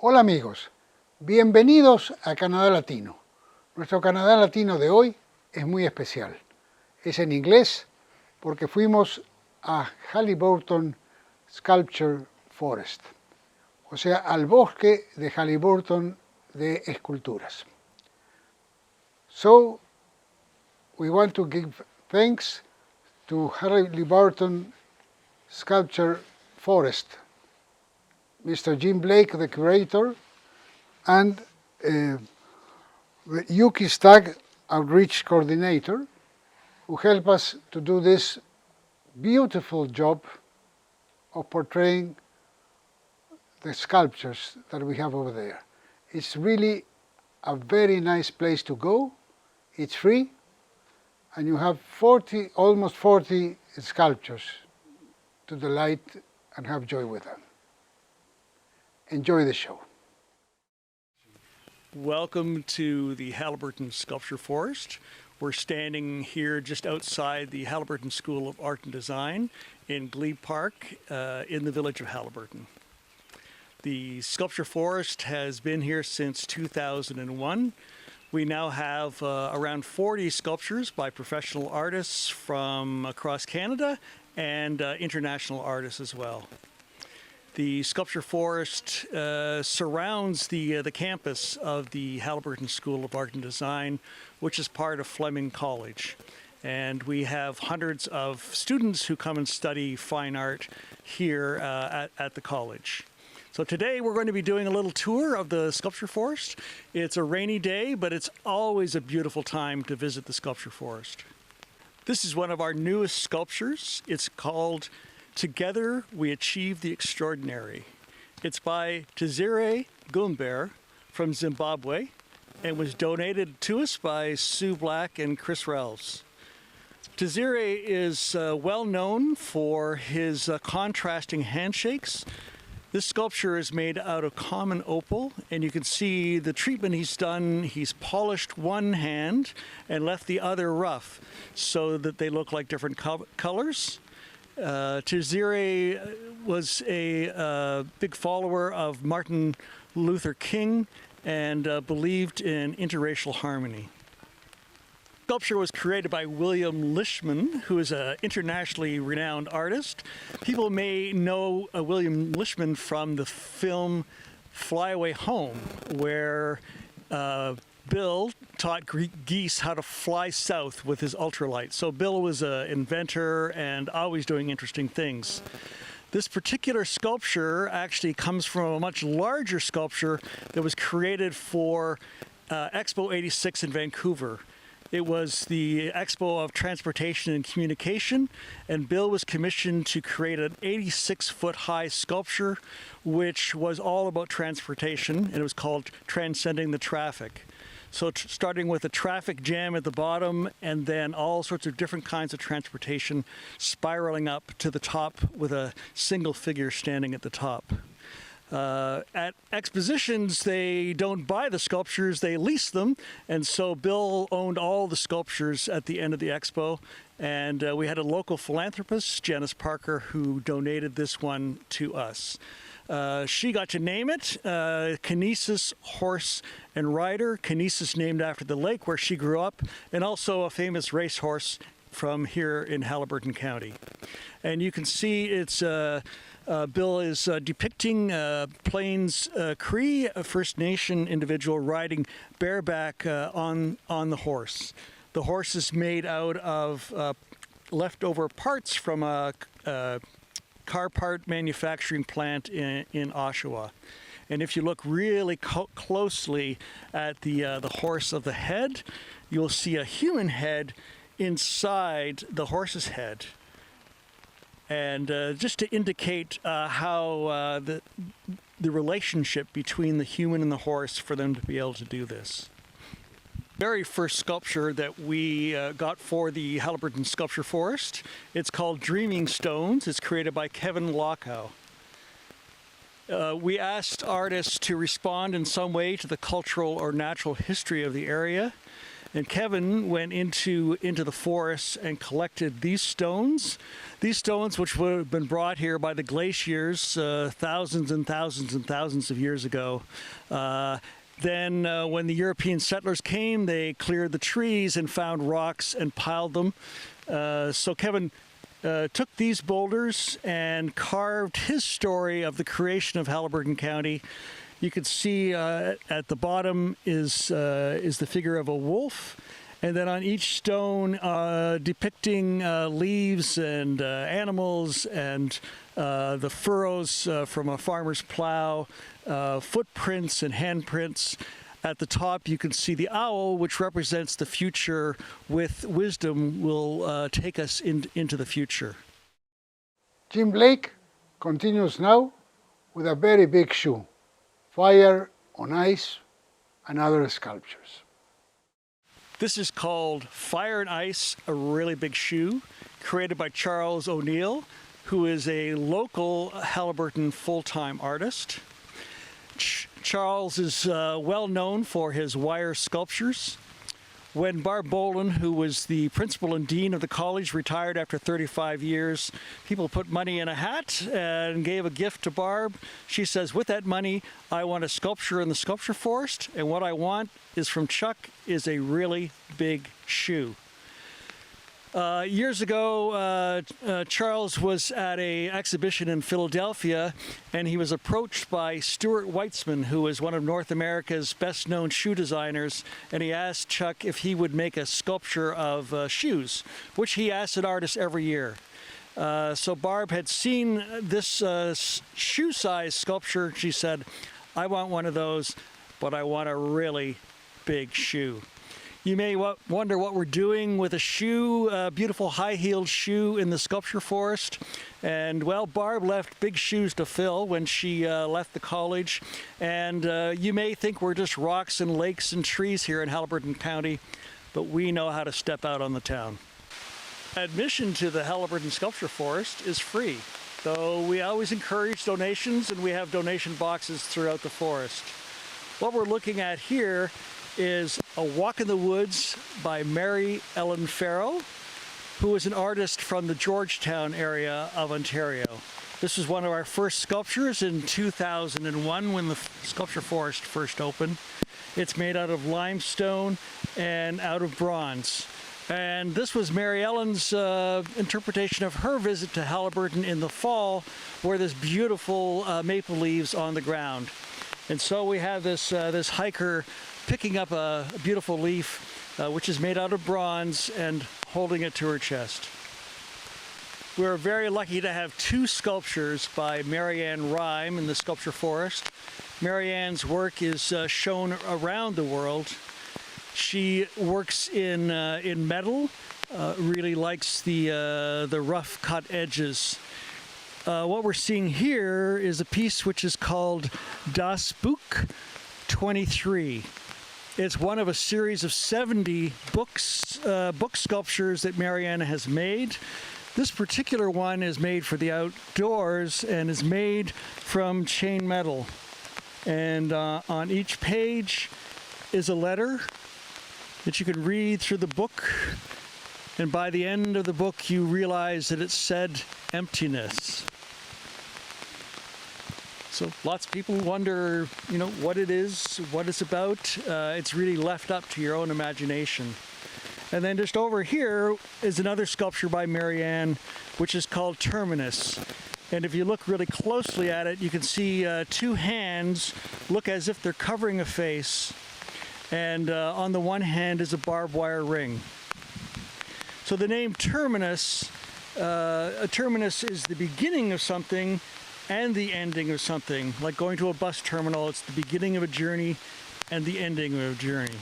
Hola amigos, bienvenidos a Canadá Latino. Nuestro Canadá Latino de hoy es muy especial. Es en inglés porque fuimos a Haliburton Sculpture Forest, o sea, al bosque de Haliburton de esculturas. So, we want to give thanks to Haliburton Sculpture Forest, Mr. Jim Blake, the curator, and the Yuki Stagg Outreach Coordinator, who helped us to do this beautiful job of portraying the sculptures that we have over there. It's really a very nice place to go. It's free, and you have almost 40 sculptures to delight and have joy with them. Enjoy the show. Welcome to the Haliburton Sculpture Forest. We're standing here just outside the Haliburton School of Art and Design in Glebe Park in the village of Haliburton. The Sculpture Forest has been here since 2001. We now have around 40 sculptures by professional artists from across Canada and international artists as well. The Sculpture Forest surrounds the campus of the Haliburton School of Art and Design, which is part of Fleming College. And we have hundreds of students who come and study fine art here at the college. So today we're going to be doing a little tour of the Sculpture Forest. It's a rainy day, but it's always a beautiful time to visit the Sculpture Forest. This is one of our newest sculptures. It's called Together We Achieve the Extraordinary. It's by Tsire Gumbere from Zimbabwe and was donated to us by Sue Black and Chris Relves. Tsire is well known for his contrasting handshakes. This sculpture is made out of common opal, and you can see the treatment he's done. He's polished one hand and left the other rough so that they look like different colors. Tsire was a big follower of Martin Luther King and believed in interracial harmony. The sculpture was created by William Lishman, who is an internationally renowned artist. People may know William Lishman from the film Fly Away Home, where Bill taught geese how to fly south with his ultralight. So Bill was an inventor and always doing interesting things. This particular sculpture actually comes from a much larger sculpture that was created for Expo 86 in Vancouver. It was the Expo of Transportation and Communication, and Bill was commissioned to create an 86-foot high sculpture, which was all about transportation, and it was called Transcending the Traffic. So starting with a traffic jam at the bottom, and then all sorts of different kinds of transportation spiraling up to the top with a single figure standing at the top. At expositions, they don't buy the sculptures, they lease them, and so Bill owned all the sculptures at the end of the expo, and we had a local philanthropist, Janice Parker, who donated this one to us. She got to name it Kinesis Horse and Rider. Kinesis named after the lake where she grew up, and also a famous racehorse from here in Haliburton County. And you can see it's Bill is depicting Plains Cree, a First Nation individual riding bareback on the horse. The horse is made out of leftover parts from a car part manufacturing plant in Oshawa. And if you look really closely at the horse of the head, you'll see a human head inside the horse's head. And just to indicate how the relationship between the human and the horse for them to be able to do this. Very first sculpture that we got for the Haliburton Sculpture Forest. It's called Dreaming Stones. It's created by Kevin Lockow. We asked artists to respond in some way to the cultural or natural history of the area. And Kevin went into the forest and collected these stones. These stones, which would have been brought here by the glaciers thousands and thousands and thousands of years ago. Then when the European settlers came, they cleared the trees and found rocks and piled them. So Kevin took these boulders and carved his story of the creation of Haliburton County. You can see at the bottom is the figure of a wolf, and then on each stone depicting leaves and animals and the furrows from a farmer's plow, footprints and handprints. At the top, you can see the owl, which represents the future. With wisdom, will take us into the future. Jim Blake continues now with a very big shoe, Fire on Ice, and other sculptures. This is called Fire and Ice, a really big shoe, created by Charles O'Neill, who is a local Haliburton full-time artist. Charles is well known for his wire sculptures. When Barb Boland, who was the principal and dean of the college, retired after 35 years, people put money in a hat and gave a gift to Barb. She says, with that money, I want a sculpture in the sculpture forest, and what I want is from Chuck is a really big shoe. Years ago, Charles was at an exhibition in Philadelphia, and he was approached by Stuart Weitzman, who is one of North America's best-known shoe designers, and he asked Chuck if he would make a sculpture of shoes, which he asked an artist every year. So Barb had seen this shoe-size sculpture. She said, I want one of those, but I want a really big shoe. You may wonder what we're doing with a shoe, a beautiful high-heeled shoe in the sculpture forest. And, well, Barb left big shoes to fill when she left the college. And you may think we're just rocks and lakes and trees here in Haliburton County, but we know how to step out on the town. Admission to the Haliburton Sculpture Forest is free, though we always encourage donations, and we have donation boxes throughout the forest. What we're looking at here is A Walk in the Woods by Mary Ellen Farrell, who is an artist from the Georgetown area of Ontario. This was one of our first sculptures in 2001 when the sculpture forest first opened. It's made out of limestone and out of bronze. And this was Mary Ellen's interpretation of her visit to Haliburton in the fall, where there's beautiful maple leaves on the ground. And so we have this hiker picking up a beautiful leaf, which is made out of bronze, and holding it to her chest. We're very lucky to have two sculptures by Marianne Rhyme in the Sculpture Forest. Marianne's work is shown around the world. She works in metal, really likes the rough cut edges. What we're seeing here is a piece which is called Das Buch 23. It's one of a series of 70 book sculptures that Marianne has made. This particular one is made for the outdoors and is made from chain metal. And on each page is a letter that you can read through the book. And by the end of the book, you realize that it said emptiness. So lots of people wonder, what it is, what it's about. It's really left up to your own imagination. And then just over here is another sculpture by Marianne, which is called Terminus. And if you look really closely at it, you can see two hands look as if they're covering a face. And on the one hand is a barbed wire ring. So the name Terminus, a terminus is the beginning of something and the ending of something. Like going to a bus terminal, it's the beginning of a journey and the ending of a journey.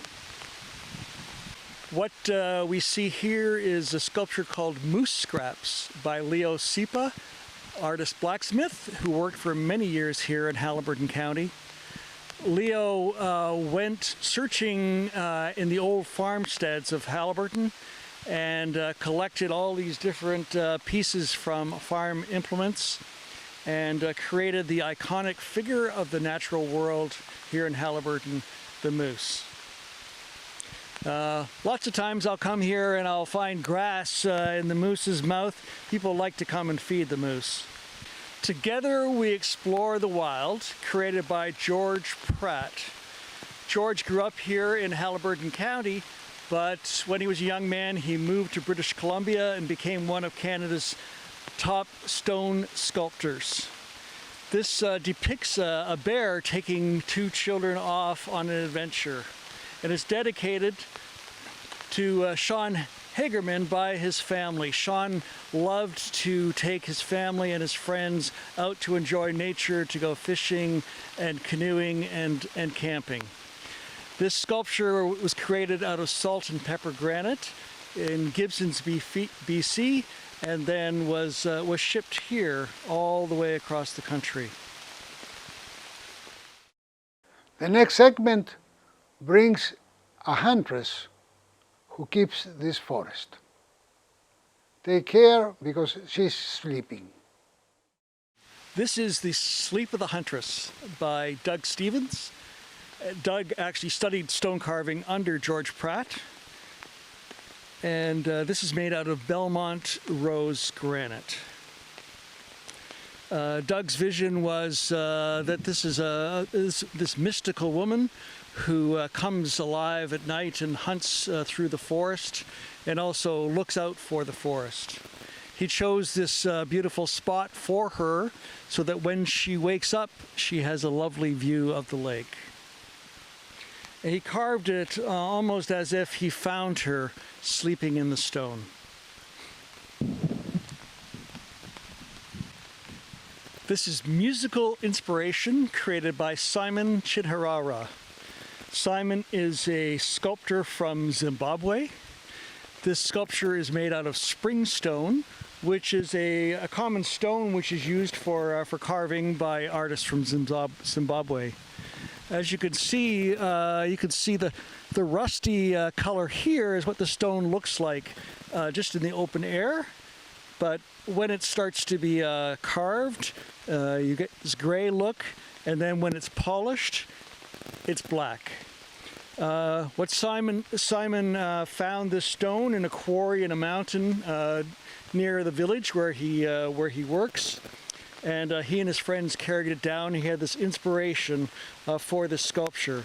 What we see here is a sculpture called Moose Scraps by Leo Sipa, artist blacksmith who worked for many years here in Haliburton County. Leo went searching in the old farmsteads of Haliburton and collected all these different pieces from farm implements and created the iconic figure of the natural world here in Haliburton, the moose. Lots of times I'll come here and I'll find grass in the moose's mouth. People like to come and feed the moose. Together we explore the wild, created by George Pratt. George grew up here in Haliburton County, but when he was a young man, he moved to British Columbia and became one of Canada's top stone sculptors. This depicts a bear taking two children off on an adventure, and is dedicated to Sean Hagerman by his family. Sean loved to take his family and his friends out to enjoy nature, to go fishing and canoeing and camping. This sculpture was created out of salt and pepper granite in Gibsons, BC, and then was shipped here all the way across the country. The next segment brings a huntress who keeps this forest. Take care because she's sleeping. This is The Sleep of the Huntress by Doug Stevens. Doug actually studied stone carving under George Pratt. And this is made out of Belmont rose granite. Doug's vision was that this is this mystical woman who comes alive at night and hunts through the forest and also looks out for the forest. He chose this beautiful spot for her so that when she wakes up, she has a lovely view of the lake. And he carved it almost as if he found her sleeping in the stone. This is musical inspiration created by Simon Chidharara. Simon is a sculptor from Zimbabwe. This sculpture is made out of spring stone, which is a common stone which is used for carving by artists from Zimbabwe. As you can see the rusty color here is what the stone looks like just in the open air. But when it starts to be carved, you get this gray look, and then when it's polished, it's black. Simon found this stone in a quarry in a mountain near the village where he works. And he and his friends carried it down. He had this inspiration for this sculpture.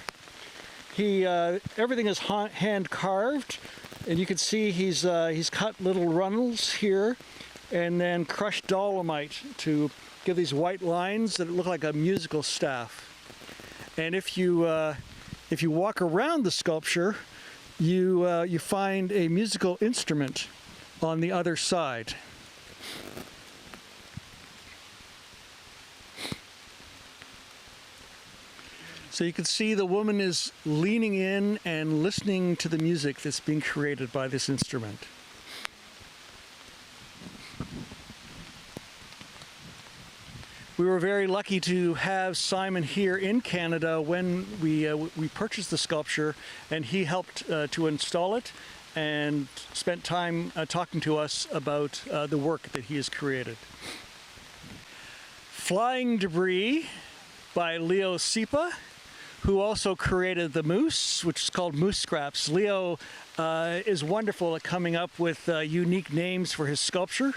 Everything is hand carved, and you can see he's cut little runnels here, and then crushed dolomite to give these white lines that look like a musical staff. And if you walk around the sculpture, you find a musical instrument on the other side. So you can see the woman is leaning in and listening to the music that's being created by this instrument. We were very lucky to have Simon here in Canada when we purchased the sculpture, and he helped to install it and spent time talking to us about the work that he has created. Flying Debris by Leo Sipa, who also created the moose, which is called Moose Scraps. Leo is wonderful at coming up with unique names for his sculpture,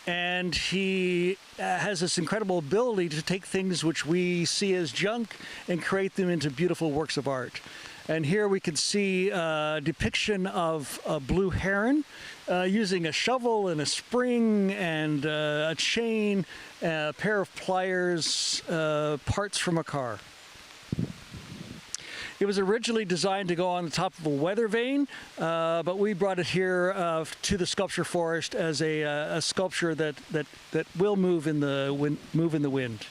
and he has this incredible ability to take things which we see as junk and create them into beautiful works of art. And here we can see a depiction of a blue heron using a shovel and a spring and a chain, a pair of pliers, parts from a car. It was originally designed to go on the top of a weather vane, but we brought it here to the sculpture forest as a sculpture that will move in the wind.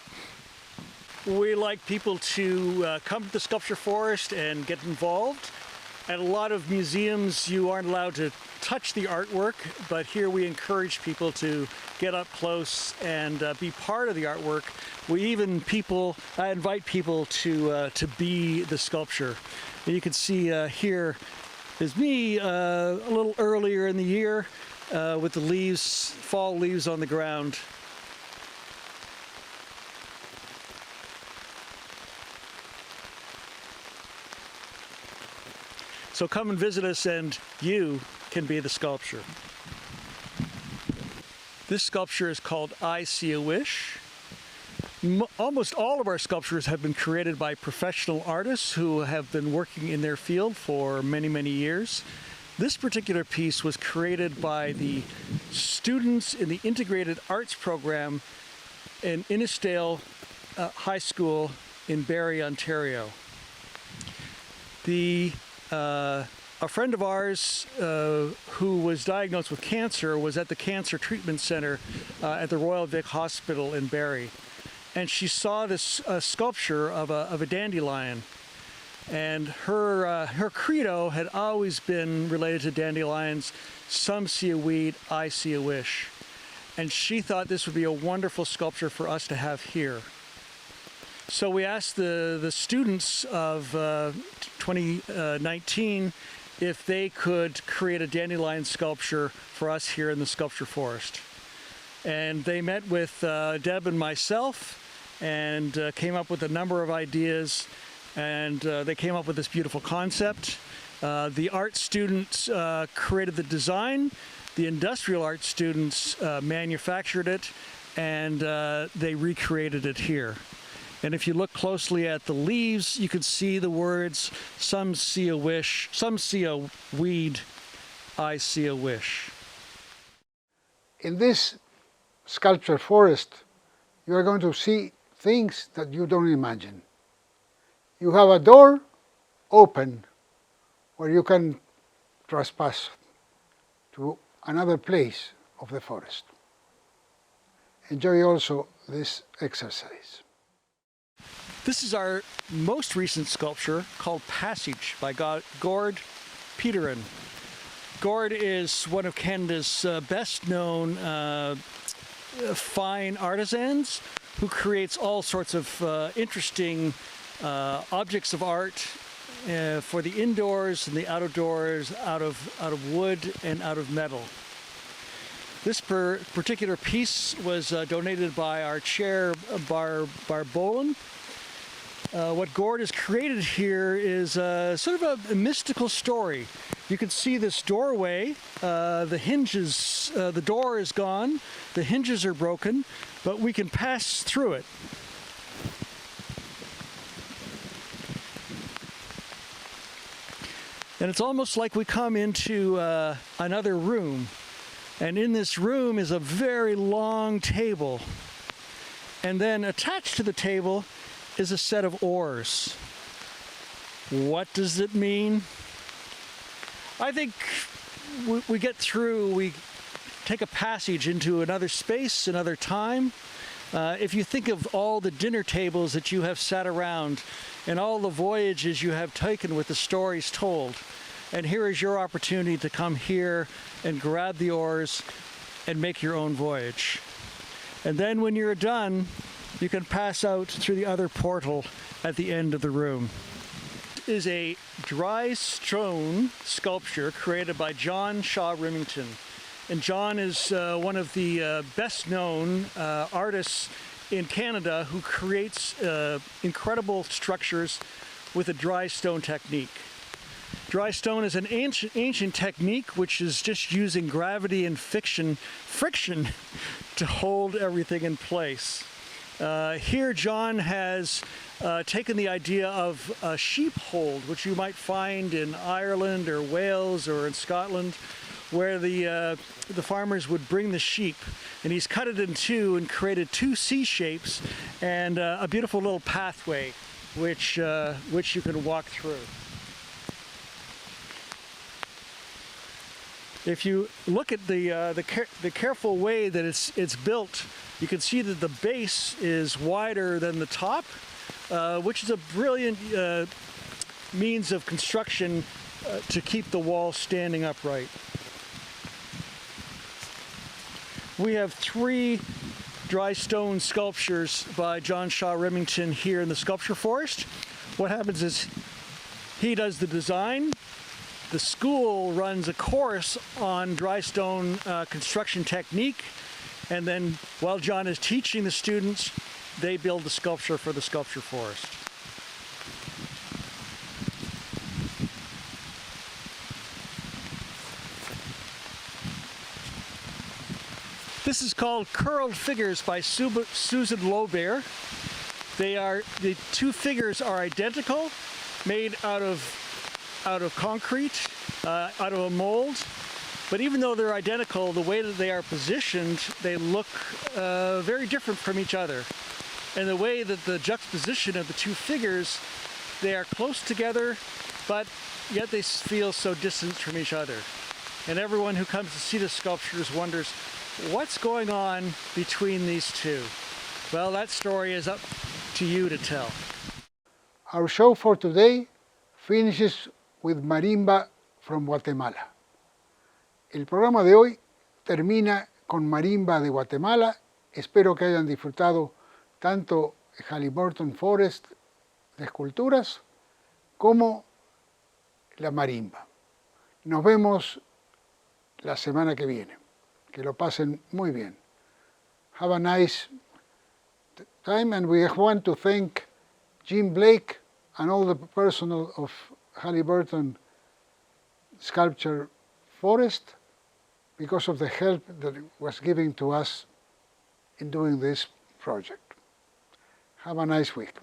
We like people to come to the sculpture forest and get involved. At a lot of museums, you aren't allowed to touch the artwork, but here we encourage people to get up close and be part of the artwork. I invite people to be the sculpture. And you can see here is me a little earlier in the year with the leaves, fall leaves on the ground. So come and visit us and you can be the sculpture. This sculpture is called I See a Wish. Almost all of our sculptures have been created by professional artists who have been working in their field for many, many years. This particular piece was created by the students in the Integrated Arts Program in Innisdale High School in Barrie, Ontario. A friend of ours who was diagnosed with cancer was at the Cancer Treatment Center at the Royal Vic Hospital in Barrie. And she saw this sculpture of a dandelion. And her credo had always been related to dandelions. Some see a weed, I see a wish. And she thought this would be a wonderful sculpture for us to have here. So we asked the students of 2019 if they could create a dandelion sculpture for us here in the Sculpture Forest. And they met with Deb and myself and came up with a number of ideas, and they came up with this beautiful concept. The art students created the design, the industrial art students manufactured it, and they recreated it here. And if you look closely at the leaves, you can see the words, some see a wish, some see a weed, I see a wish. In this sculpture forest, you are going to see things that you don't imagine. You have a door open where you can trespass to another place of the forest. Enjoy also this exercise. This is our most recent sculpture called Passage by Gord Peterin. Gord is one of Canada's best known fine artisans who creates all sorts of interesting objects of art for the indoors and the outdoors, out of wood and out of metal. This particular piece was donated by our chair, Bar Boland. What Gord has created here is sort of a mystical story. You can see this doorway, the hinges, the door is gone, the hinges are broken, but we can pass through it. And it's almost like we come into another room. And in this room is a very long table. And then attached to the table is a set of oars. What does it mean? I think we get through, we take a passage into another space, another time. If you think of all the dinner tables that you have sat around and all the voyages you have taken with the stories told, and here is your opportunity to come here and grab the oars and make your own voyage. And then when you're done, you can pass out through the other portal at the end of the room. This is a dry stone sculpture created by John Shaw Remington. And John is one of the best known artists in Canada who creates incredible structures with a dry stone technique. Dry stone is an ancient technique which is just using gravity and friction to hold everything in place. Here John has taken the idea of a sheep hold, which you might find in Ireland or Wales or in Scotland, where the farmers would bring the sheep, and he's cut it in two and created two C shapes and a beautiful little pathway which you can walk through. If you look at the careful way that it's built, you can see that the base is wider than the top, which is a brilliant means of construction to keep the wall standing upright. We have 3 dry stone sculptures by John Shaw Remington here in the Sculpture Forest. What happens is he does the design. The school runs a course on dry stone construction technique, and then while John is teaching the students, they build the sculpture for the Sculpture Forest. This is called Curled Figures by Susan Lobear. The two figures are identical, made out of concrete, out of a mold. But even though they're identical, the way that they are positioned, they look very different from each other. And the way that the juxtaposition of the two figures, they are close together, but yet they feel so distant from each other. And everyone who comes to see the sculptures wonders, what's going on between these two? Well, that story is up to you to tell. Our show for today finishes with Marimba from Guatemala. El programa de hoy termina con Marimba de Guatemala. Espero que hayan disfrutado tanto Halliburton Forest de esculturas como la marimba. Nos vemos la semana que viene. Que lo pasen muy bien. Have a nice time, and we want to thank Jim Blake and all the personnel of Halliburton Sculpture Forest because of the help that it was giving to us in doing this project. Have a nice week.